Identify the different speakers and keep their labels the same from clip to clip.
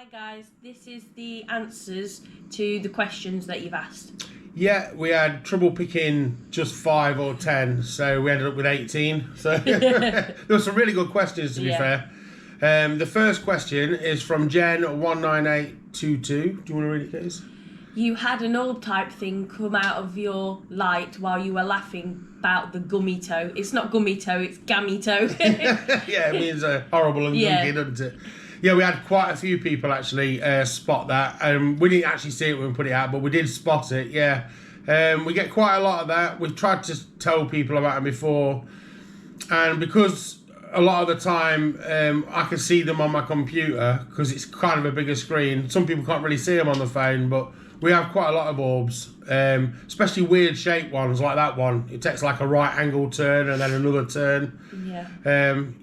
Speaker 1: Hi guys, this is the answers to the questions that you've asked.
Speaker 2: Yeah, we had trouble picking just 5 or 10, so we ended up with 18. So there were some really good questions, to be fair. The first question is from Jen19822. Do you want to read it, please?
Speaker 1: You had an old type thing come out of your light while you were laughing about the gummy toe. It's not gummy toe, it's gammy toe.
Speaker 2: Yeah, it means horrible and gunky, doesn't it? Yeah, we had quite a few people actually spot that. We didn't actually see it when we put it out, but we did spot it, yeah. We get quite a lot of that. We've tried to tell people about it before. And because a lot of the time I can see them on my computer, because it's kind of a bigger screen, some people can't really see them on the phone, but we have quite a lot of orbs, especially weird shaped ones like that one. It takes like a right angle turn and then another turn.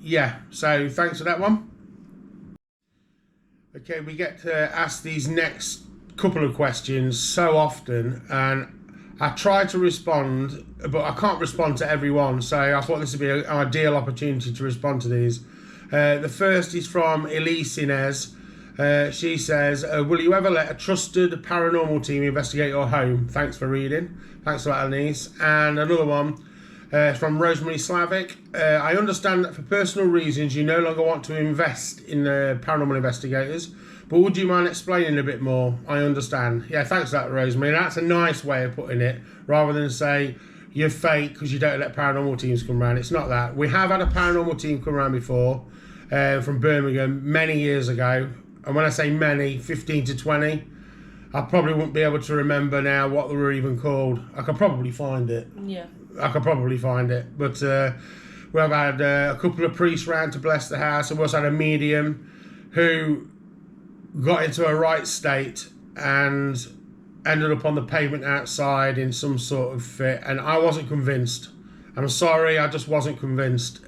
Speaker 2: Yeah, so thanks for that one. Okay, we get to ask these next couple of questions so often, and I try to respond, but I can't respond to every one, so I thought this would be an ideal opportunity to respond to these. The first is from Elise Inez. She says, will you ever let a trusted paranormal team investigate your home? Thanks for reading. Thanks for that, Elise. And another one from Rosemary Slavic. I understand that for personal reasons you no longer want to invest in paranormal investigators, but would you mind explaining a bit more? I understand. Yeah, thanks for that, Rosemary. That's a nice way of putting it, rather than say you're fake because you don't let paranormal teams come around. It's not that. We have had a paranormal team come around before from Birmingham many years ago. And when I say many, 15 to 20, I probably wouldn't be able to remember now what they were even called. I could probably find it.
Speaker 1: Yeah.
Speaker 2: I could probably find it. But we've had a couple of priests round to bless the house. And we also had a medium who got into a right state and ended up on the pavement outside in some sort of fit. And I wasn't convinced. I'm sorry, I just wasn't convinced.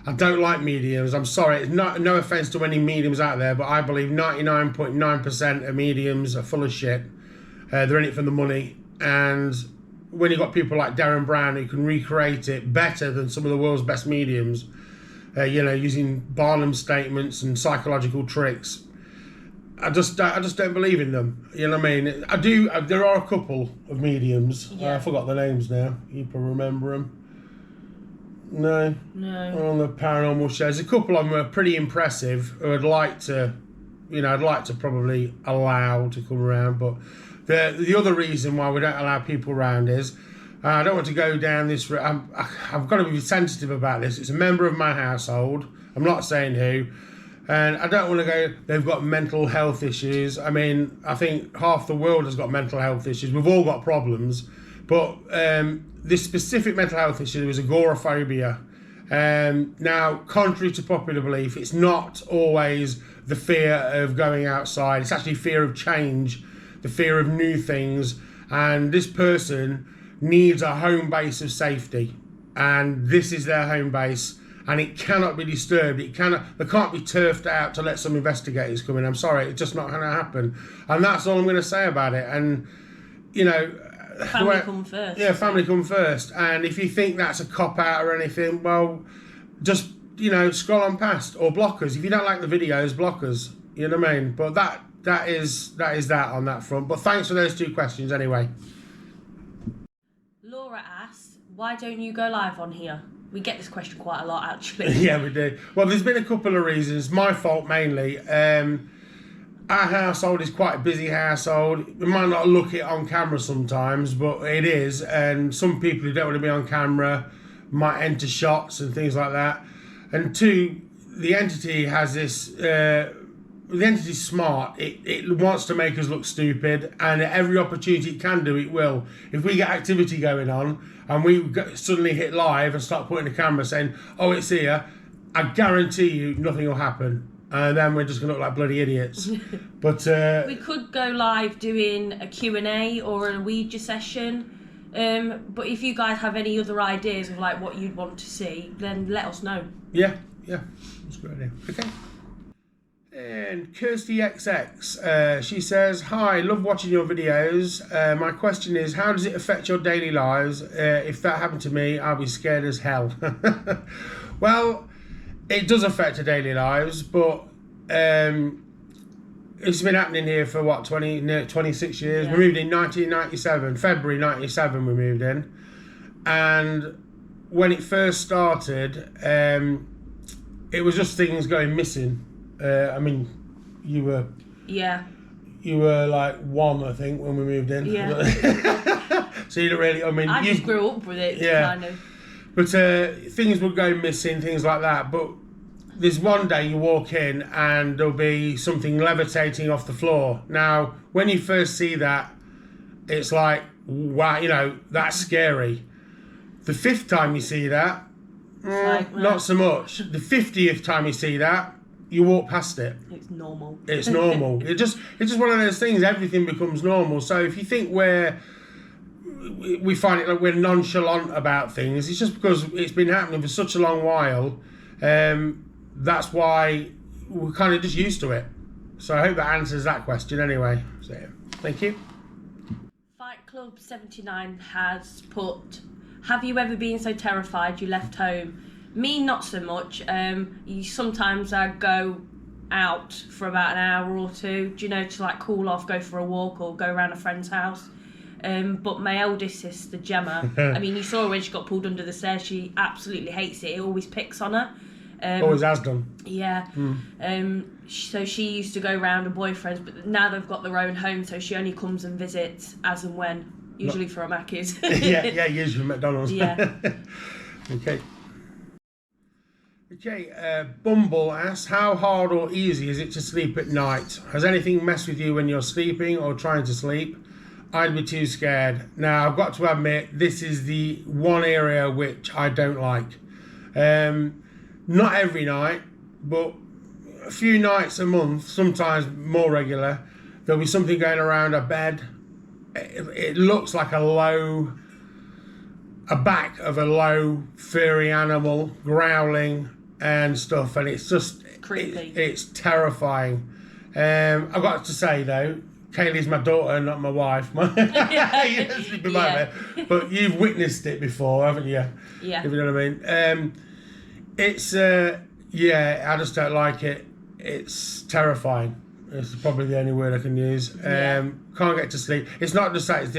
Speaker 2: I don't like mediums. I'm sorry. It's no offence to any mediums out there, but I believe 99.9% of mediums are full of shit. They're in it for the money. And when you've got people like Darren Brown who can recreate it better than some of the world's best mediums, using Barnum statements and psychological tricks, I just don't believe in them. You know what I mean? I do. There are a couple of mediums. I forgot the names now. You can remember them. No. On the paranormal shows, a couple of them are pretty impressive. Who I'd like to probably allow to come around. But the other reason why we don't allow people around is I don't want to go down this route. I've got to be sensitive about this. It's a member of my household. I'm not saying who, and I don't want to go. They've got mental health issues. I mean, I think half the world has got mental health issues. We've all got problems, but this specific mental health issue was agoraphobia. Now, contrary to popular belief, it's not always the fear of going outside. It's actually fear of change, the fear of new things. And this person needs a home base of safety. And this is their home base. And it cannot be disturbed. They can't be turfed out to let some investigators come in. I'm sorry, it's just not going to happen. And that's all I'm going to say about it. And,
Speaker 1: family come first.
Speaker 2: Yeah, family come first. And if you think that's a cop-out or anything, well, just, scroll on past. Or block us. If you don't like the videos, block us. You know what I mean? But that is that on that front. But thanks for those two questions anyway.
Speaker 1: Laura asks, why don't you go live on here? We get this question quite a lot, actually.
Speaker 2: Yeah, we do. Well, there's been a couple of reasons. My fault, mainly. Our household is quite a busy household. We might not look it on camera sometimes, but it is. And some people who don't want to be on camera might enter shots and things like that. And two, the entity has this... the entity's smart. It wants to make us look stupid, and at every opportunity it can do, it will. If we get activity going on and we suddenly hit live and start putting the camera saying, oh, it's here, I guarantee you nothing will happen. And then we're just going to look like bloody idiots. But
Speaker 1: we could go live doing a Q&A or a Ouija session. But if you guys have any other ideas of like what you'd want to see, then let us know.
Speaker 2: Yeah, that's a good idea. Okay. And Kirsty XX, she says, hi, love watching your videos. My question is, how does it affect your daily lives? If that happened to me, I'll be scared as hell. Well, it does affect our daily lives, but it's been happening here for what, 26 years.
Speaker 1: Yeah.
Speaker 2: We moved in 1997, February 97 we moved in. And when it first started, it was just things going missing. I mean, you were like 1, I think, when we moved in.
Speaker 1: Yeah.
Speaker 2: So you don't really, I mean...
Speaker 1: I just grew up with it, kind of.
Speaker 2: But things would go missing, things like that. But there's one day you walk in and there'll be something levitating off the floor. Now, when you first see that, it's like, wow, you know, that's scary. The 5th time you see that, not so much. The 50th time you see that, you walk past it.
Speaker 1: It's normal.
Speaker 2: It's normal. It's just one of those things. Everything becomes normal. So if you think we find it like we're nonchalant about things, it's just because it's been happening for such a long while. That's why we're kind of just used to it. So I hope that answers that question anyway. So thank you.
Speaker 1: Fight Club 79 has put, have you ever been so terrified you left home? Me, not so much. Sometimes I go out for about an hour or two, to like cool off, go for a walk or go around a friend's house. But my eldest sister, Gemma, I mean, you saw her when she got pulled under the stairs. She absolutely hates it. It always picks on her.
Speaker 2: Always has done.
Speaker 1: Yeah. So she used to go round her boyfriend's, but now they've got their own home, so she only comes and visits as and when, usually for a Mackey's.
Speaker 2: yeah, usually for McDonald's.
Speaker 1: Yeah.
Speaker 2: Okay, Bumble asks, how hard or easy is it to sleep at night? Has anything messed with you when you're sleeping or trying to sleep? I'd be too scared. Now, I've got to admit, this is the one area which I don't like. Not every night, but a few nights a month, sometimes more regular, there'll be something going around a bed. It looks like a back of a low, furry animal growling and stuff, and it's just
Speaker 1: creepy.
Speaker 2: It's terrifying. I've got to say though, Kaylee's my daughter, not my wife. You don't sleep in my bed, but you've witnessed it before, haven't you?
Speaker 1: Yeah.
Speaker 2: If you know what I mean. It's I just don't like it. It's terrifying. It's probably the only word I can use. Can't get to sleep. It's not just that. It's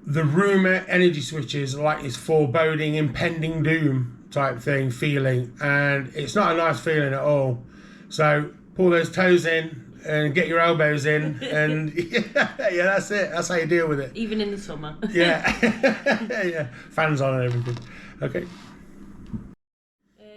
Speaker 2: the rumour energy switches, like it's foreboding, impending doom type thing, feeling, and it's not a nice feeling at all. So pull those toes in and get your elbows in, and that's it. That's how you deal with it.
Speaker 1: Even in the summer.
Speaker 2: Yeah, fans on and everything. Okay.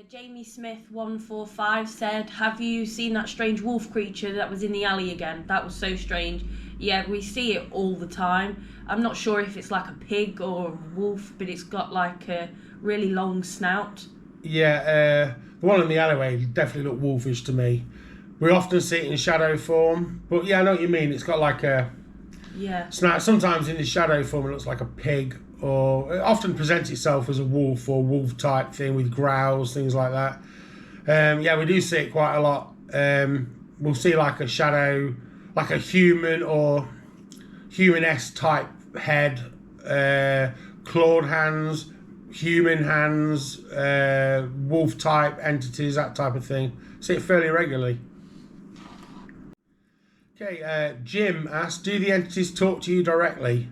Speaker 1: Jamie Smith 145 said, have you seen that strange wolf creature that was in the alley again? That was so strange. Yeah, we see it all the time. I'm not sure if it's like a pig or a wolf, but it's got like a really long snout.
Speaker 2: Yeah, the one in the alleyway definitely looked wolfish to me. We often see it in shadow form, but yeah, I know what you mean. It's got like a snout. Sometimes in the shadow form it looks like a pig, or it often presents itself as a wolf or wolf type thing with growls, things like that. We do see it quite a lot. We'll see like a shadow, like a human or human-esque type head, clawed hands, human hands, wolf type entities, that type of thing. See it fairly regularly. Okay, Jim asks, do the entities talk to you directly?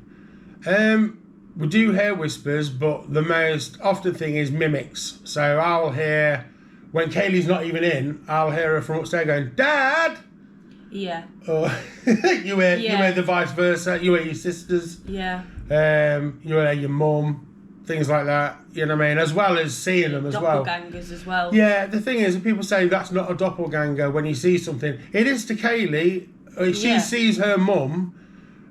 Speaker 2: We do hear whispers, but the most often thing is mimics. So I'll hear, when Kaylee's not even in, I'll hear her from upstairs going, Dad!
Speaker 1: Yeah.
Speaker 2: Or you hear the vice versa. You hear your sisters.
Speaker 1: Yeah.
Speaker 2: You hear your mum, things like that. You know what I mean? As well as seeing them as well.
Speaker 1: Doppelgangers as well.
Speaker 2: Yeah, the thing is, people say that's not a doppelganger when you see something. It is to Kaylee. She sees her mum.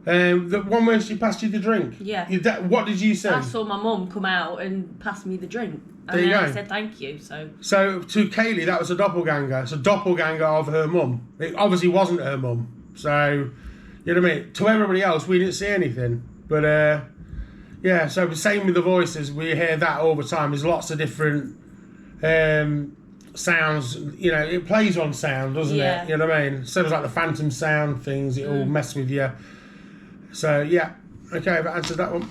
Speaker 2: The one where she passed you the drink.
Speaker 1: Yeah.
Speaker 2: What did you say?
Speaker 1: I saw my mum come out and pass me the drink. And
Speaker 2: there you go.
Speaker 1: I said thank you. So
Speaker 2: to Kaylee, that was a doppelganger. It's a doppelganger of her mum. It obviously wasn't her mum. So, you know what I mean? To everybody else, we didn't see anything. But, so the same with the voices. We hear that all the time. There's lots of different sounds. You know, it plays on sound, doesn't it? You know what I mean? So it's like the phantom sound things. It all mess with you. So, yeah. Okay, I've answered that one.